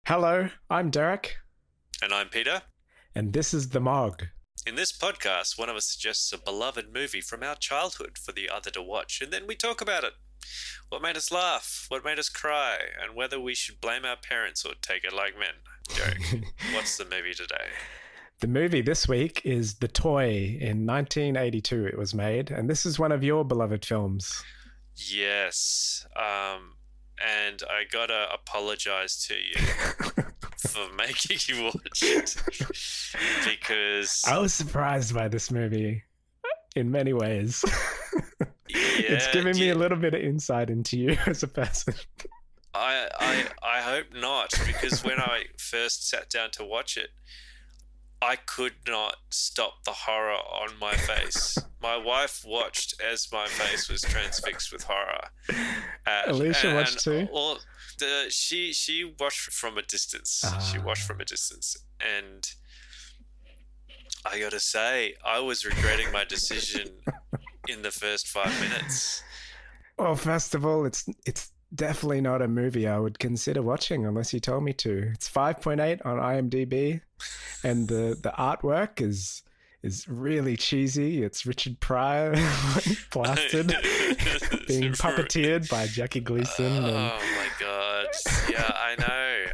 Hello, I'm Derek, And I'm Peter. and this is The Mog. In this podcast, one of us suggests a beloved movie from our childhood for the other to watch, and then we talk about it. What made us laugh, what made us cry, and whether we should blame our parents or take it like men. Derek, what's the movie today? The movie this week is The Toy. In 1982 it was made, and this is one of your beloved films. Yes, and I gotta apologize to you for making you watch it because I was surprised by this movie in many ways. It's giving me a little bit of insight into you as a person. I hope not, because when I first sat down to watch it, I could not stop the horror on my face. My wife watched as my face was transfixed with horror. Alicia watched too? She watched from a distance. She watched from a distance. And I got to say, I was regretting my decision in the first 5 minutes. Well, first of all, it's definitely not a movie I would consider watching unless you told me to. It's 5.8 on IMDb, and the artwork is really cheesy. It's Richard Pryor blasted, being puppeteered by Jackie Gleason. Oh my god! Yeah, I know.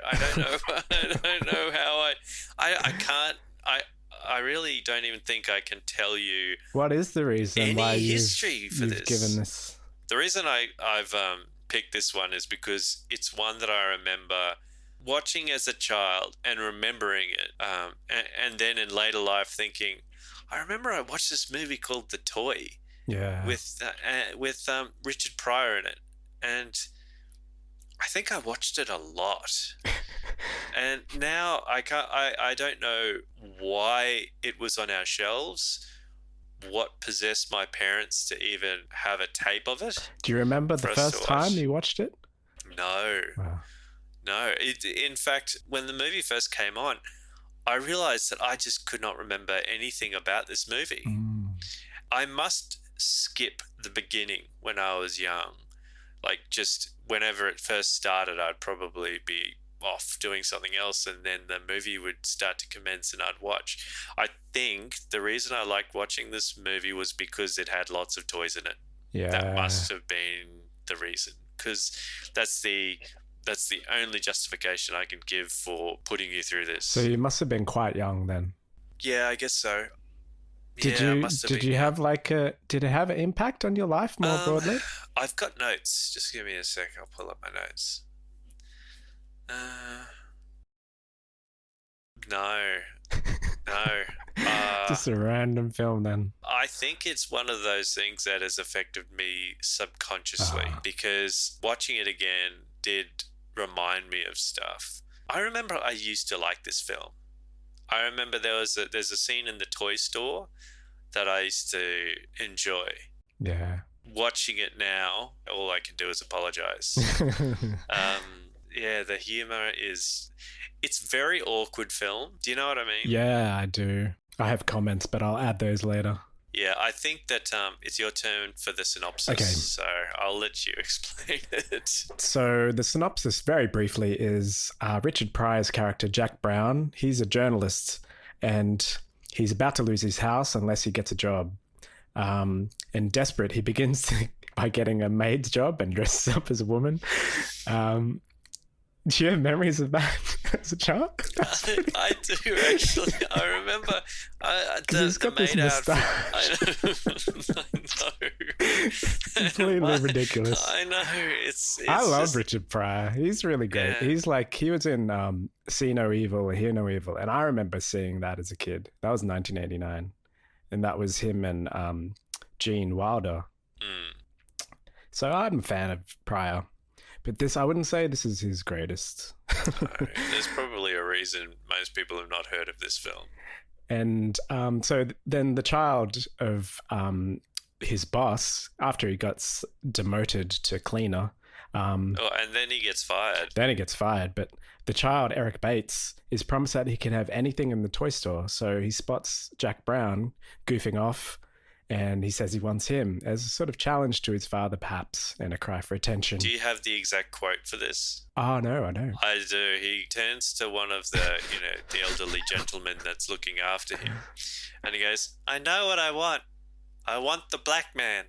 I don't know how I can't. I really don't even think I can tell you. What is the reason why history for you've this? given this? The reason I've picked this one is because it's one that I remember watching as a child and remembering it, and then in later life thinking, I remember I watched this movie called The Toy, with Richard Pryor in it, and I think I watched it a lot. And now I don't know why it was on our shelves. What possessed my parents to even have a tape of it? Do you remember the first time you watched it? No. Wow. No. In fact, when the movie first came on, I realized that I just could not remember anything about this movie. I must skip the beginning when I was young. Like, just whenever it first started, I'd probably be off doing something else, and then the movie would start to commence and I'd watch. I think the reason I liked watching this movie was because it had lots of toys in it. Yeah, that must have been the reason, because that's the only justification I can give for putting you through this. So you must have been quite young then. Yeah, I guess so. Did it have an impact on your life more broadly? I've got notes. Just give me a sec. I'll pull up my notes. No. Just a random film then. I think it's one of those things that has affected me subconsciously, because watching it again did remind me of stuff. I remember I used to like this film. I remember there's a scene in the toy store that I used to enjoy. Yeah. Watching it now, all I can do is apologize. Yeah, the humor it's very awkward film. Do you know what I mean? Yeah, I do. I have comments, but I'll add those later. Yeah, I think that it's your turn for the synopsis. Okay. So I'll let you explain it. So the synopsis, very briefly, is Richard Pryor's character, Jack Brown. He's a journalist, and he's about to lose his house unless he gets a job. And desperate, he begins by getting a maid's job and dresses up as a woman. Do you have memories of that as a child? I do, actually. I remember the maid outfit. I know. Completely ridiculous. I know. It's I love just Richard Pryor. He's really great. Yeah. He was in See No Evil, Hear No Evil, and I remember seeing that as a kid. That was 1989, and that was him and Gene Wilder. So I'm a fan of Pryor. But this, I wouldn't say this is his greatest. No, there's probably a reason most people have not heard of this film. And so then the child of his boss, after he got demoted to cleaner. And then he gets fired. But the child, Eric Bates, is promised that he can have anything in the toy store. So he spots Jack Brown goofing off And he says he wants him as a sort of challenge to his father, perhaps, and a cry for attention. Do you have the exact quote for this? Oh, no, I don't. I do. He turns to one of the, the elderly gentleman that's looking after him, and he goes, "I know what I want. I want the black man."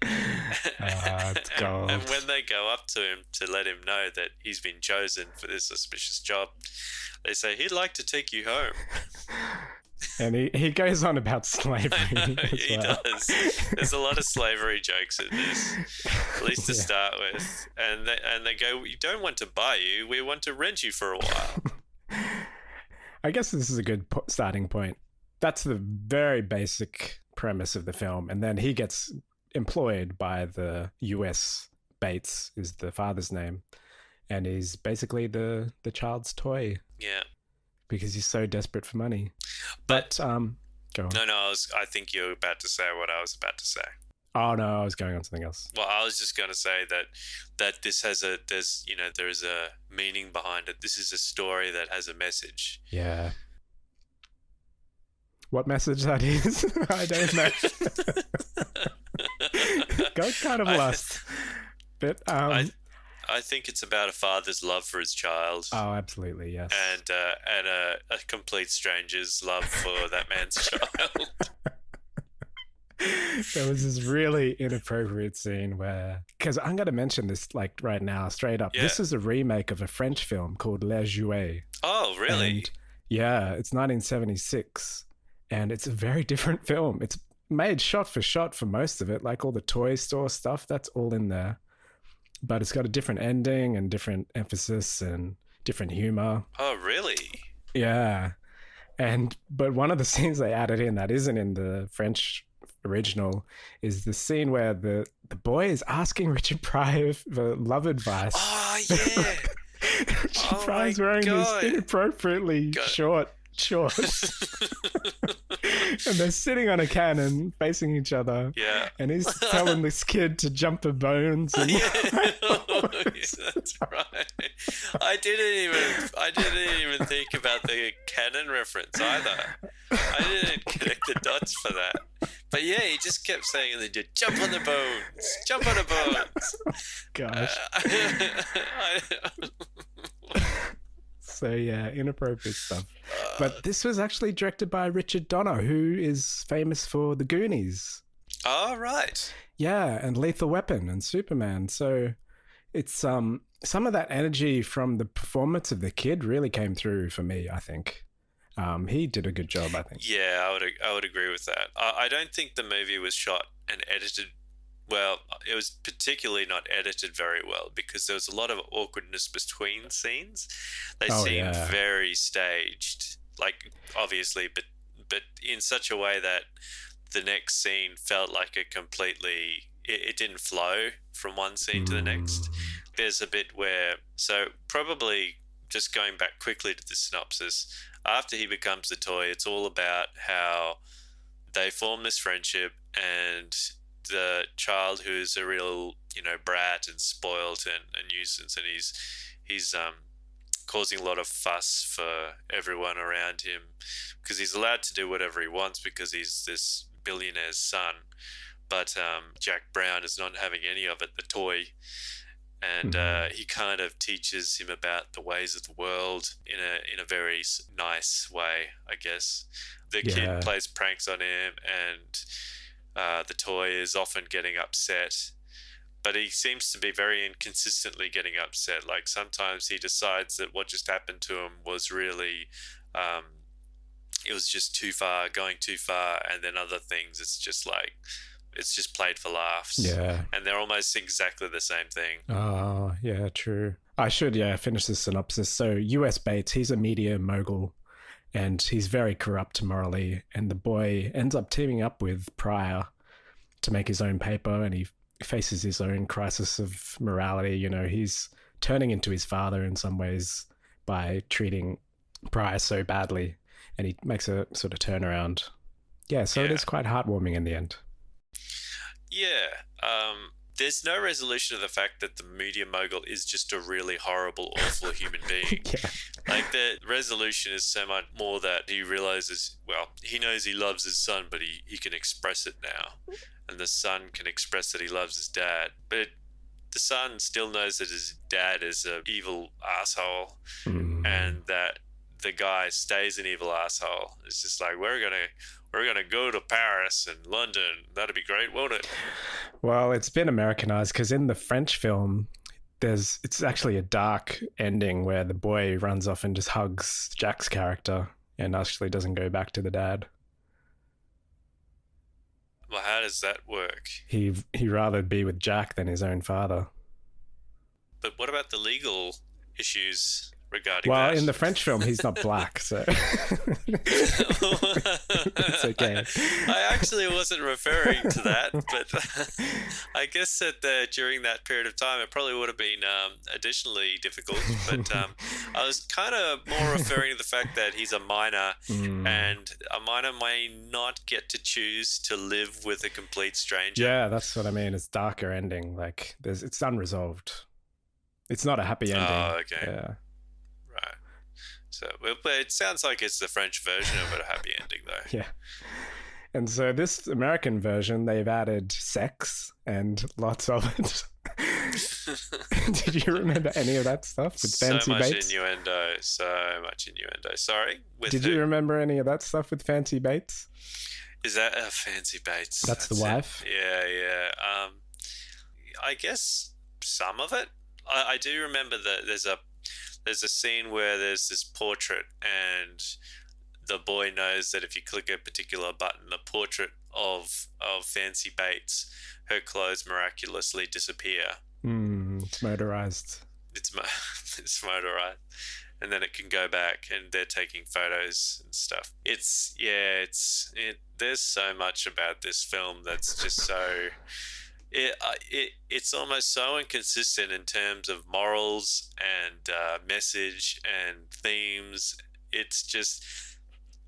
It's gold. And when they go up to him to let him know that he's been chosen for this auspicious job, they say, "He'd like to take you home." And he goes on about slavery. He does. There's a lot of slavery jokes in this, at least to start with. And they go, "We don't want to buy you. We want to rent you for a while." I guess this is a good starting point. That's the very basic premise of the film. And then he gets employed by the US. Bates is the father's name. And he's basically the child's toy. Yeah. Because he's so desperate for money. But go on. No, I think you're about to say what I was about to say. Oh no, I was going on something else. Well, I was just going to say that this has there's a meaning behind it. This is a story that has a message. Yeah. What message that is, I don't know. Got kind of lost. But I think it's about a father's love for his child. Oh, absolutely, yes. And a complete stranger's love for that man's child. There was this really inappropriate scene where, because I'm going to mention this like right now, straight up. Yeah. This is a remake of a French film called Les Jouets. Oh, really? And, yeah, it's 1976, and it's a very different film. It's made shot for shot for most of it, like all the toy store stuff. That's all in there. But it's got a different ending and different emphasis and different humor. Oh, really? Yeah. But one of the scenes they added in that isn't in the French original is the scene where the boy is asking Richard Pryor for love advice. Oh, yeah. Richard Pryor's wearing this inappropriately short shorts. And they're sitting on a cannon facing each other. Yeah. And he's telling this kid to jump a bones. And that's right. I didn't even think about the cannon reference either. I didn't connect the dots for that. But yeah, he just kept saying they did jump on the bones. Jump on the bones. Gosh. So yeah, inappropriate stuff. But this was actually directed by Richard Donner, who is famous for The Goonies. Oh, right. Yeah, and Lethal Weapon and Superman. So it's some of that energy from the performance of the kid really came through for me, I think. He did a good job, I think. Yeah, I would agree with that. I don't think the movie was shot and edited well. It was particularly not edited very well because there was a lot of awkwardness between scenes. They seemed very staged, like obviously, but in such a way that the next scene felt like it didn't flow from one scene to the next. There's a bit where, so probably just going back quickly to the synopsis, after he becomes the toy, it's all about how they form this friendship and the child who's a real, brat and spoilt and a nuisance, and he's causing a lot of fuss for everyone around him because he's allowed to do whatever he wants because he's this billionaire's son. But Jack Brown is not having any of it, the toy. And he kind of teaches him about the ways of the world in a very nice way, I guess. The kid plays pranks on him, and the toy is often getting upset. But he seems to be very inconsistently getting upset. Like sometimes he decides that what just happened to him was really, it was just going too far. And then other things, it's just played for laughs. Yeah. And they're almost exactly the same thing. Oh, yeah, true. I should, finish the synopsis. So US Bates, he's a media mogul and he's very corrupt morally. And the boy ends up teaming up with Pryor to make his own paper, and he faces his own crisis of morality. He's turning into his father in some ways by treating Pryor so badly, and he makes a sort of turnaround. Yeah, so it is quite heartwarming in the end. Yeah, there's no resolution of the fact that the media mogul is just a really horrible, awful human being. Like the resolution is so much more that he realizes, well, he knows he loves his son, but he can express it now. And the son can express that he loves his dad. But the son still knows that his dad is an evil asshole and that the guy stays an evil asshole. It's just like, we're gonna go to Paris and London. That'd be great, won't it? Well, it's been Americanized because in the French film, it's actually a dark ending where the boy runs off and just hugs Jack's character and actually doesn't go back to the dad. Well, how does that work? He rather be with Jack than his own father. But what about the legal issues regarding well, that? In the French film, he's not black, so it's okay. I actually wasn't referring to that, but I guess that during that period of time, it probably would have been additionally difficult. But I was kind of more referring to the fact that he's a minor, and a minor may not get to choose to live with a complete stranger. Yeah, that's what I mean. It's darker ending. Like it's unresolved. It's not a happy ending. Oh, okay. Yeah. Right. So, but it sounds like it's the French version of a happy ending, though. Yeah. And so this American version, they've added sex and lots of it. Did you remember any of that stuff with Fancy Bates? So much innuendo. Sorry? Did you remember any of that stuff with Fancy Bates? Is that Fancy Bates? That's the wife? Yeah. I guess some of it. I do remember that there's a scene where there's this portrait and the boy knows that if you click a particular button, the portrait of Fancy Bates, her clothes miraculously disappear. It's motorized. It's motorized. And then it can go back and they're taking photos and stuff. There's so much about this film that's just so... It's almost so inconsistent in terms of morals and message and themes. It's just,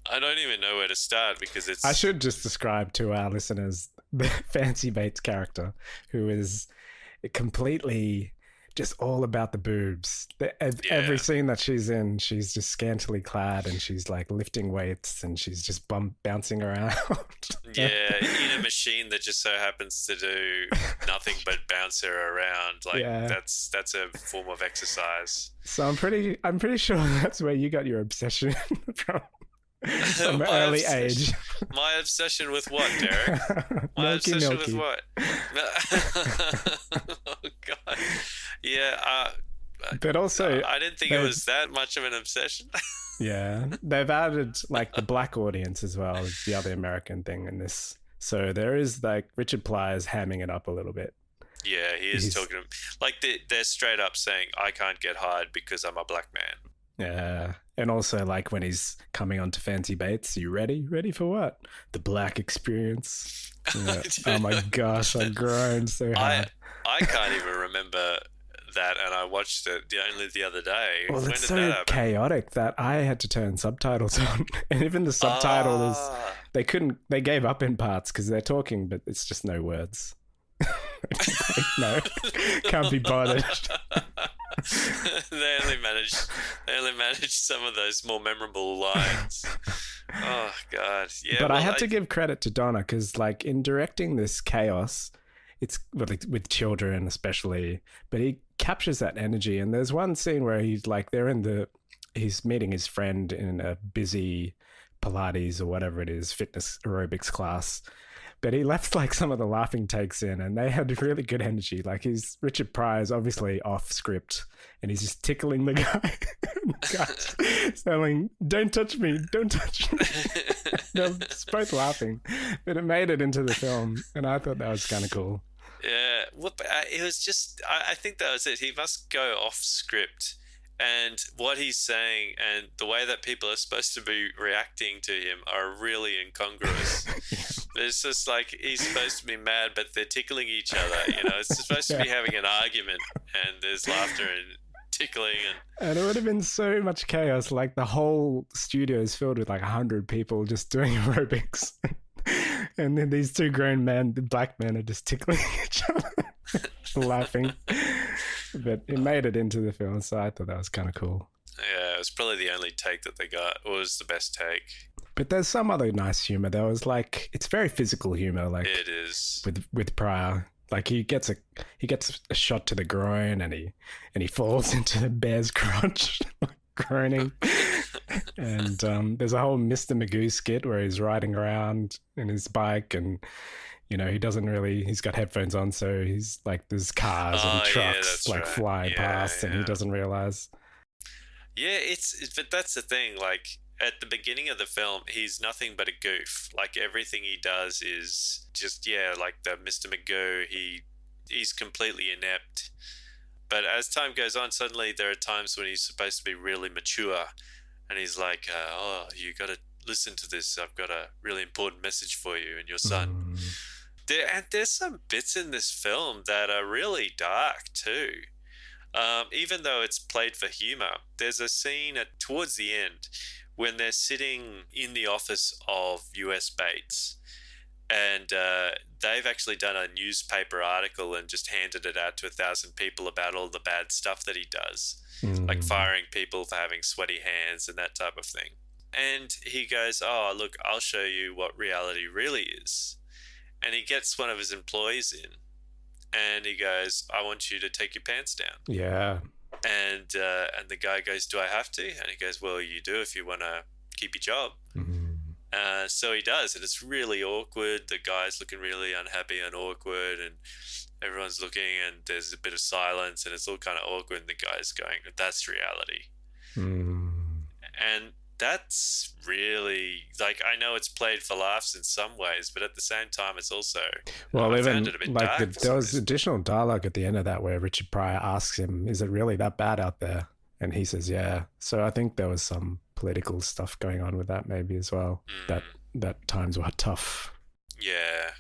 I don't even know where to start because it's... I should just describe to our listeners the Fancy Bates character, who is completely just all about the boobs. Every scene that she's in, she's just scantily clad and she's like lifting weights and she's just bouncing around. Yeah, in a machine that just so happens to do nothing but bounce her around. Like that's a form of exercise. So I'm pretty sure that's where you got your obsession from. From an early age. My obsession with what, Derek? My obsession with what? Oh, God. Yeah. But also... I didn't think it was that much of an obsession. Yeah. They've added, like, the black audience as well as the other American thing in this. So there is, like, Richard Pryor's hamming it up a little bit. Yeah, he is talking to him. Like, they're straight up saying, I can't get hired because I'm a black man. Yeah. And also, like, when he's coming on to Fancy Bates, you ready? Ready for what? The black experience. Yeah. Oh, my gosh. I groaned so hard. I can't even remember that, and I watched it only the other day. Well, when it's did so that happen? chaotic that I had to turn subtitles on. And even the subtitle they gave up in parts because they're talking, but it's just no words. No, can't be bothered. They only managed some of those more memorable lines. Oh God, yeah. But I have to give credit to Donna because, like, in directing this chaos, it's with children especially, but he captures that energy. And there's one scene where he's like, he's meeting his friend in a busy Pilates or whatever it is, fitness aerobics class. But he left like some of the laughing takes in and they had really good energy. Like Richard Pryor's obviously off script and he's just tickling the guy. Saying, don't touch me. They're both laughing. But it made it into the film and I thought that was kind of cool. Yeah. Well, it was just, I think that was it. He must go off script. And what he's saying and the way that people are supposed to be reacting to him are really incongruous. It's just like he's supposed to be mad, but they're tickling each other. You know, it's supposed to be having an argument, and there's laughter and tickling, and it would have been so much chaos. Like the whole studio is filled with like 100 people just doing aerobics, and then these two grown men, the black men, are just tickling each other, laughing. But it made it into the film, so I thought that was kind of cool. Yeah, it was probably the only take that they got. It was the best take. But there's some other nice humor. There was like it's very physical humor, like It is. with Pryor. Like he gets a shot to the groin and he falls into the bear's crotch, groaning. And there's a whole Mr. Magoo skit where he's riding around in his bike and he doesn't really, he's got headphones on, so he's like there's cars and trucks like flying past and he doesn't realize. Yeah, but that's the thing, like at the beginning of the film, he's nothing but a goof. Like everything he does is just like the Mr. Magoo. He's completely inept. But as time goes on, suddenly there are times when he's supposed to be really mature, and he's like, "Oh, you got to listen to this. I've got a really important message for you and your son." There's some bits in this film that are really dark too. Even though it's played for humor, there's a scene towards the end when they're sitting in the office of US Bates, and they've actually done a newspaper article and just handed it out to 1,000 people about all the bad stuff that he does, like firing people for having sweaty hands and that type of thing. And he goes, "Oh, look, I'll show you what reality really is." And he gets one of his employees in, and he goes, "I want you to take your pants down." Yeah. And the guy goes, "Do I have to?" And he goes, "Well, you do if you want to keep your job." So he does, and it's really awkward. The guy's looking really unhappy and awkward, and everyone's looking, and there's a bit of silence, and it's all kind of awkward. And the guy's going, "That's reality." And that's really, like, I know it's played for laughs in some ways, but at the same time, it's also, I found it a bit dark. There was additional dialogue at the end of that where Richard Pryor asks him, "Is it really that bad out there?" And he says, "Yeah." So I think there was some political stuff going on with that maybe as well. That times were tough. Yeah.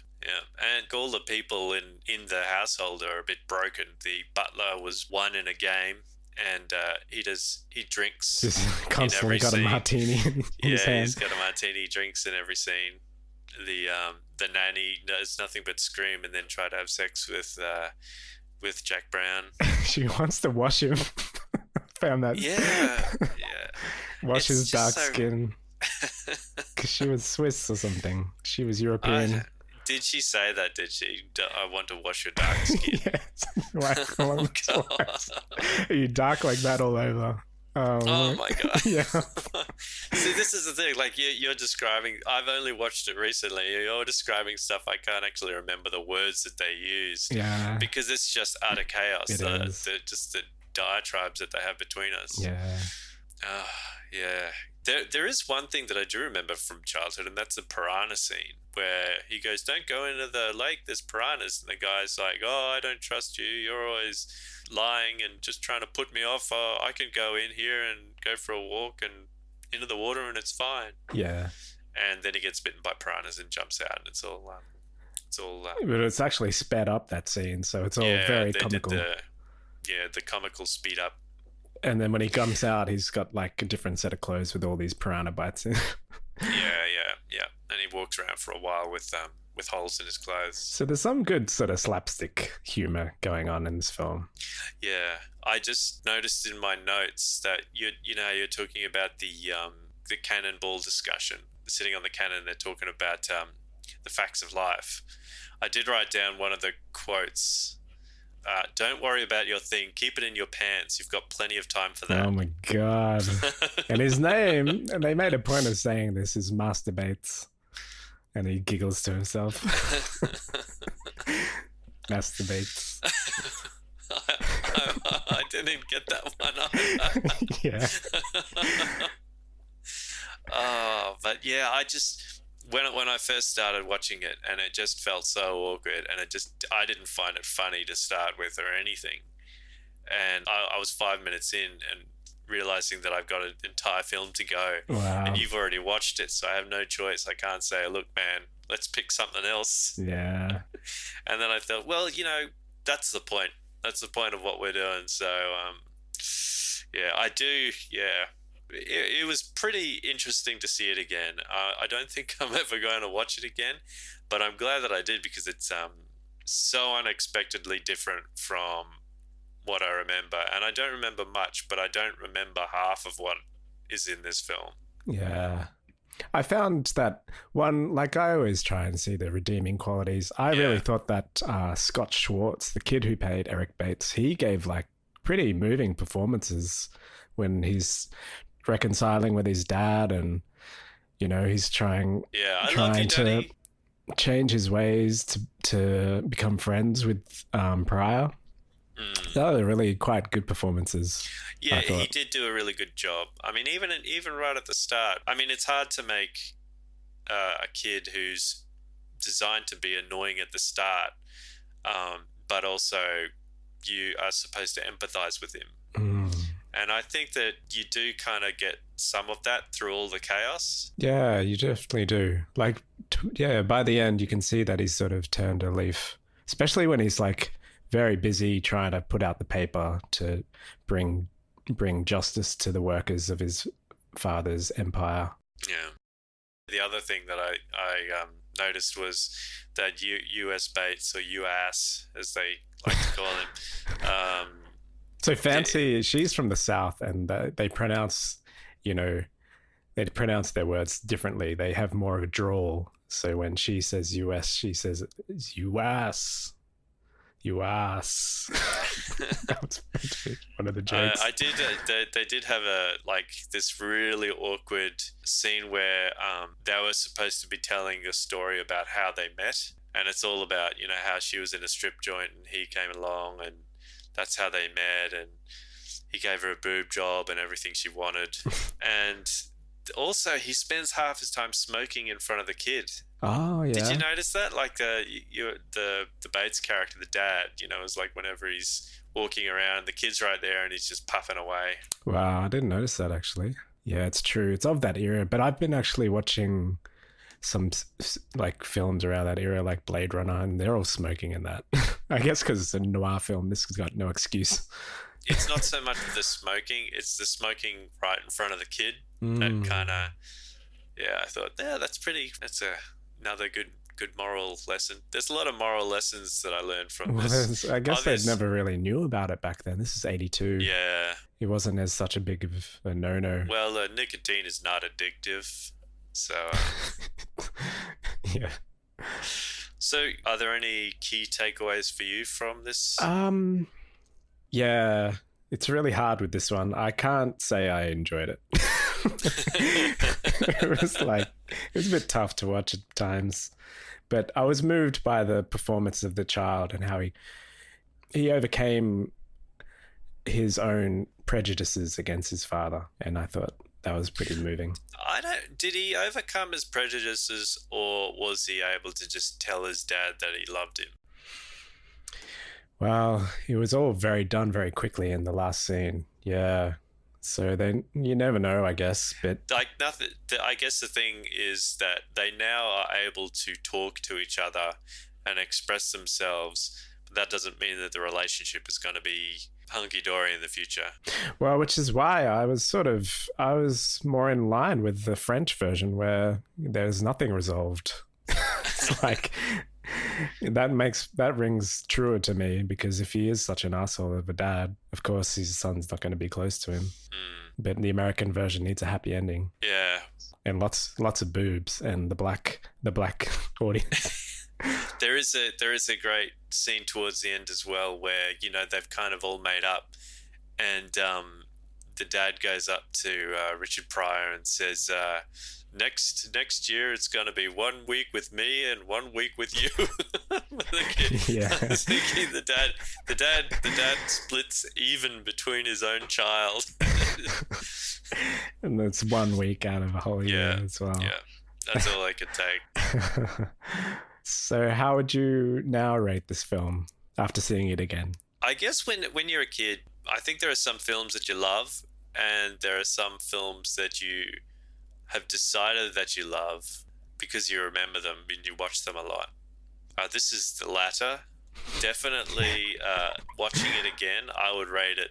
And all the people in the household are a bit broken. The butler was one in a game, and he drinks. Just constantly got a martini in his hand. He's got a martini. He drinks in every scene. The nanny does nothing but scream and then try to have sex with Jack Brown. She wants to wash him. Found that. Yeah. Wash his dark skin. Because she was Swiss or something. She was European. Did she say that? Did she? "I want to wash your dark skin." Yes. Like, are you dark like that all over? Oh my God. Yeah. See, this is the thing. Like you're describing. I've only watched it recently. You're describing stuff I can't actually remember the words that they use. Yeah. Because it's just utter chaos. It is. Just the diatribes that they have between us. Yeah. Yeah. There is one thing that I do remember from childhood, and that's the piranha scene where he goes, "Don't go into the lake, there's piranhas." And the guy's like, "Oh, I don't trust you. You're always lying and just trying to put me off. I can go in here and go for a walk and into the water and it's fine." Yeah. And then he gets bitten by piranhas and jumps out, and it's all but it's actually sped up, that scene, so it's all very comical. The comical speed up. And then when he comes out, he's got like a different set of clothes with all these piranha bites in. Yeah. And he walks around for a while with holes in his clothes. So there's some good sort of slapstick humor going on in this film. Yeah, I just noticed in my notes that you're talking about the cannonball discussion, sitting on the cannon. They're talking about the facts of life. I did write down one of the quotes. "Don't worry about your thing. Keep it in your pants. You've got plenty of time for that." Oh my God. And his name, and they made a point of saying this, is Master Bates. And he giggles to himself. Master Bates. I didn't get that one up. Yeah. But yeah, I just... When I first started watching it, and it just felt so awkward, and I didn't find it funny to start with or anything. And I was 5 minutes in and realizing that I've got an entire film to go. Wow. And you've already watched it, so I have no choice. I can't say, "Look, man, let's pick something else." Yeah. And then I thought, well, that's the point. That's the point of what we're doing. So, I do, It was pretty interesting to see it again. I don't think I'm ever going to watch it again, but I'm glad that I did, because it's so unexpectedly different from what I remember. And I don't remember much, but I don't remember half of what is in this film. Yeah. I found that one, like I always try and see the redeeming qualities. I really thought that Scott Schwartz, the kid who played Eric Bates, he gave like pretty moving performances when he's reconciling with his dad and, you know, he's trying to change his ways to become friends with Pryor. That were really quite good performances. Yeah, he did do a really good job. I mean, even right at the start, I mean, it's hard to make a kid who's designed to be annoying at the start, but also you are supposed to empathize with him. And I think that you do kind of get some of that through all the chaos. Yeah, you definitely do. Like, by the end, you can see that he's sort of turned a leaf, especially when he's like very busy trying to put out the paper to bring justice to the workers of his father's empire. Yeah. The other thing that I noticed was that U.S. Bates, or U.S. as they like to call him. So Fancy, she's from the South, and they pronounce, you know, they pronounce their words differently. They have more of a drawl. So when she says U.S., she says U.S. U.S. That was one of the jokes. They did have this really awkward scene where they were supposed to be telling a story about how they met, and it's all about, you know, how she was in a strip joint and he came along, and that's how they met, and he gave her a boob job and everything she wanted. And also he spends half his time smoking in front of the kid. Oh, yeah. Did you notice that? Like the Bates character, the dad, you know, is like whenever he's walking around, the kid's right there and he's just puffing away. Wow, I didn't notice that actually. Yeah, it's true. It's of that era, but I've been actually watching some like films around that era, like Blade Runner, and they're all smoking in that. I guess because it's a noir film, this has got no excuse. It's not so much the smoking, it's the smoking right in front of the kid. That kind of, I thought, that's another good moral lesson. There's a lot of moral lessons that I learned from this. I guess they never really knew about it back then. This is 82. Yeah. It wasn't as such a big of a no-no. Well, nicotine is not addictive, so... Yeah. So, are there any key takeaways for you from this? Yeah, it's really hard with this one. I can't say I enjoyed it. It was a bit tough to watch at times, but I was moved by the performance of the child and how he overcame his own prejudices against his father, and I thought that was pretty moving. Did he overcome his prejudices, or was he able to just tell his dad that he loved him? Well, it was all done very quickly in the last scene. Yeah. So you never know, I guess. But like nothing. I guess the thing is that they now are able to talk to each other and express themselves. But that doesn't mean that the relationship is going to be hunky-dory in the future. Well, which is why I was more in line with the French version where there's nothing resolved. It's like that rings truer to me, because if he is such an asshole of a dad, of course his son's not going to be close to him. But the American version needs a happy ending. Yeah. And lots of boobs and the black audience. There is a great scene towards the end as well where, you know, they've kind of all made up, and the dad goes up to Richard Pryor and says, next year it's going to be 1 week with me and 1 week with you. Yeah. The dad splits even between his own child. And it's 1 week out of a whole year as well. Yeah, that's all I could take. So how would you now rate this film after seeing it again? I guess when you're a kid, I think there are some films that you love, and there are some films that you have decided that you love because you remember them and you watch them a lot. This is the latter. Definitely watching it again, I would rate it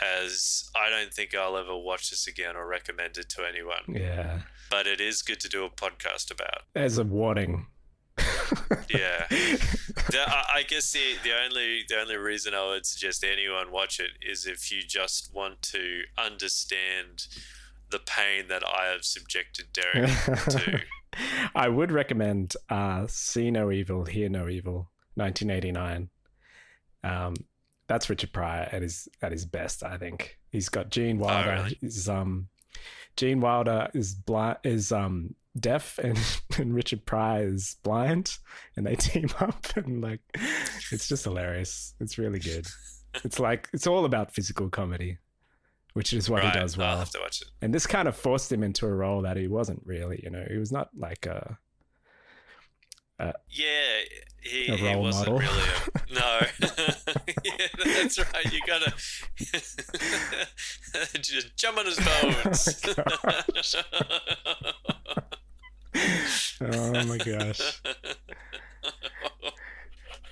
as I don't think I'll ever watch this again or recommend it to anyone. Yeah. But it is good to do a podcast about. As a warning. Yeah. I guess the only reason I would suggest anyone watch it is if you just want to understand the pain that I have subjected Derek to. I would recommend See No Evil, Hear No Evil, 1989. That's Richard Pryor at his best, I think. He's got Gene Wilder. Oh, really? Gene Wilder is deaf, and Richard Pryor is blind, and they team up, and like, it's just hilarious. It's really good. It's all about physical comedy, which is what he does well. I'll have to watch it. And this kind of forced him into a role that he wasn't really. He was not like a he role wasn't model. really no. Yeah, that's right. You gotta just jump on his bones. Oh my gosh.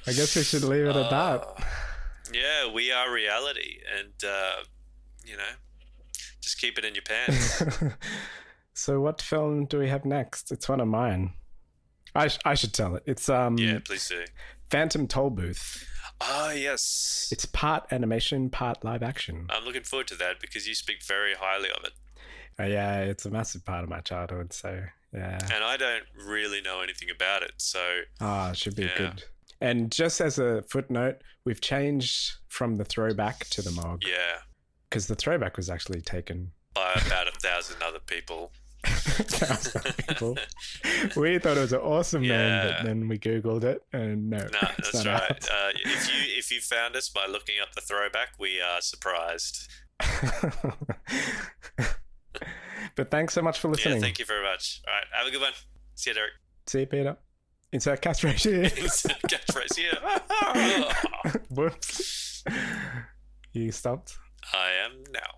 I guess we should leave it at that. Yeah, we are reality, and just keep it in your pants. So what film do we have next? It's one of mine. I should tell it. It's Yeah, please do. Phantom Tollbooth. Oh, yes. It's part animation, part live action. I'm looking forward to that because you speak very highly of it. Yeah, it's a massive part of my childhood, so yeah. And I don't really know anything about it, so... it should be good. And just as a footnote, we've changed from the throwback to the Mog. Yeah. Because the throwback was actually taken by about 1,000 other people. 1,000 people. We thought it was an awesome name, but then we Googled it, and no, that's right. If you found us by looking up the throwback, we are surprised. But thanks so much for listening. Yeah, thank you very much. All right, have a good one. See you, Derek. See you, Peter. Insert catchphrase here. Insert catchphrase here. Whoops. You stopped? I am now.